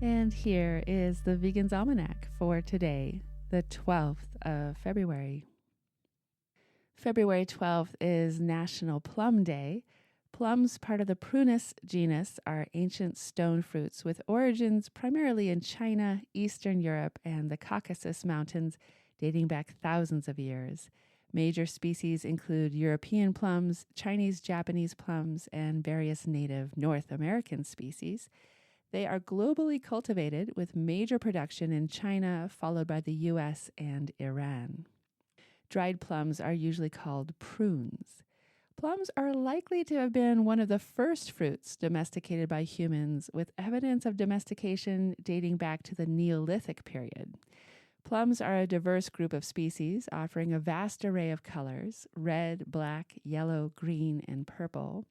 And here is the Vegan's Almanac for today, the 12th of February. February 12th is National Plum Day. Plums, part of the Prunus genus, are ancient stone fruits with origins primarily in China, Eastern Europe, and the Caucasus Mountains, dating back thousands of years. Major species include European plums, Chinese, Japanese plums, and various native North American species. They are globally cultivated with major production in China, followed by the U.S. and Iran. Dried plums are usually called prunes. Plums are likely to have been one of the first fruits domesticated by humans, with evidence of domestication dating back to the Neolithic period. Plums are a diverse group of species, offering a vast array of colors: red, black, yellow, green, and purple.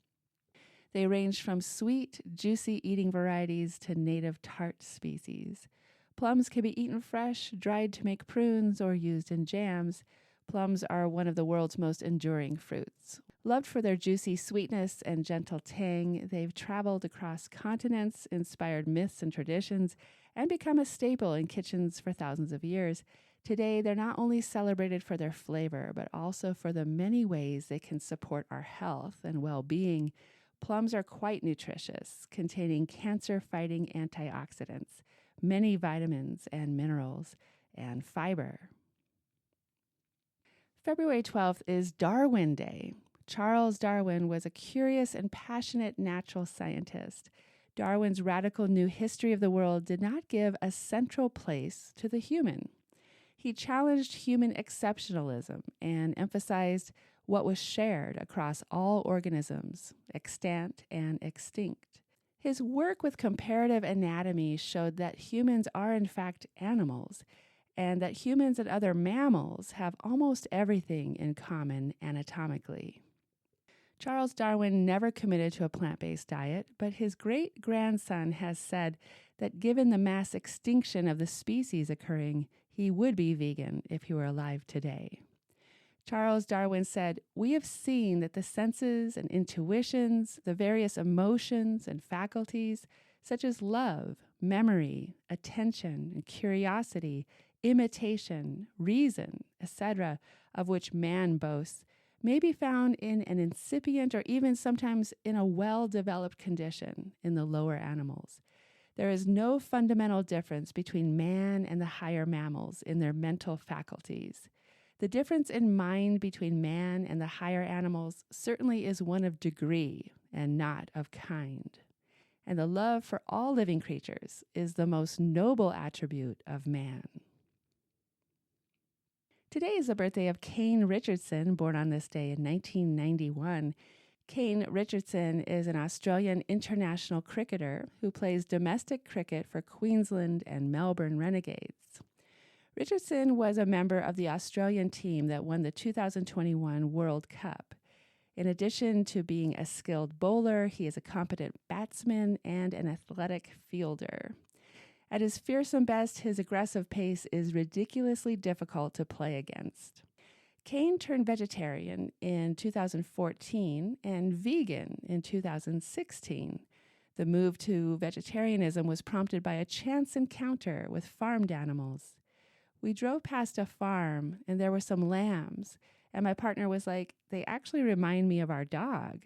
They range from sweet, juicy eating varieties to native tart species. Plums can be eaten fresh, dried to make prunes, or used in jams. Plums are one of the world's most enduring fruits. Loved for their juicy sweetness and gentle tang, they've traveled across continents, inspired myths and traditions, and become a staple in kitchens for thousands of years. Today, they're not only celebrated for their flavor, but also for the many ways they can support our health and well-being. Plums are quite nutritious, containing cancer-fighting antioxidants, many vitamins and minerals, and fiber. February 12th is Darwin Day. Charles Darwin was a curious and passionate natural scientist. Darwin's radical new history of the world did not give a central place to the human. He challenged human exceptionalism and emphasized what was shared across all organisms, extant and extinct. His work with comparative anatomy showed that humans are in fact animals, and that humans and other mammals have almost everything in common anatomically. Charles Darwin never committed to a plant-based diet, but his great-grandson has said that given the mass extinction of the species occurring, he would be vegan if he were alive today. Charles Darwin said, "We have seen that the senses and intuitions, the various emotions and faculties, such as love, memory, attention, and curiosity, imitation, reason, etc., of which man boasts, may be found in an incipient or even sometimes in a well-developed condition in the lower animals. There is no fundamental difference between man and the higher mammals in their mental faculties. The difference in mind between man and the higher animals certainly is one of degree and not of kind. And the love for all living creatures is the most noble attribute of man." Today is the birthday of Kane Richardson, born on this day in 1991. Kane Richardson is an Australian international cricketer who plays domestic cricket for Queensland and Melbourne Renegades. Richardson was a member of the Australian team that won the 2021 World Cup. In addition to being a skilled bowler, he is a competent batsman and an athletic fielder. At his fearsome best, his aggressive pace is ridiculously difficult to play against. Kane turned vegetarian in 2014 and vegan in 2016. The move to vegetarianism was prompted by a chance encounter with farmed animals. We drove past a farm and there were some lambs, and my partner was like, "They actually remind me of our dog."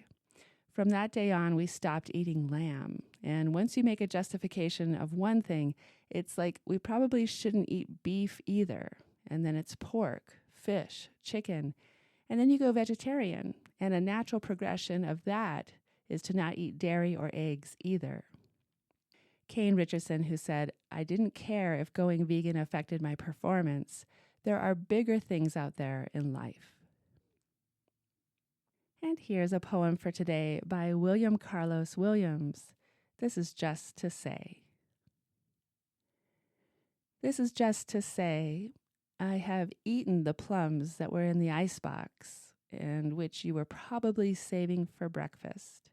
From that day on, we stopped eating lamb. And once you make a justification of one thing, it's like we probably shouldn't eat beef either. And then it's pork, fish, chicken. And then you go vegetarian. And a natural progression of that is to not eat dairy or eggs either. Kane Richardson, who said, "I didn't care if going vegan affected my performance. There are bigger things out there in life." And here's a poem for today by William Carlos Williams. This is just to say. This is just to say, I have eaten the plums that were in the icebox and which you were probably saving for breakfast.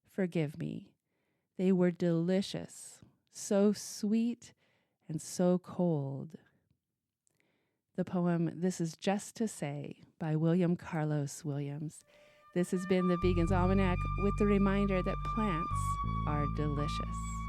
Forgive me. They were delicious, so sweet and so cold. The poem This Is Just to Say by William Carlos Williams. This has been the Vegan's Almanac with the reminder that plants are delicious.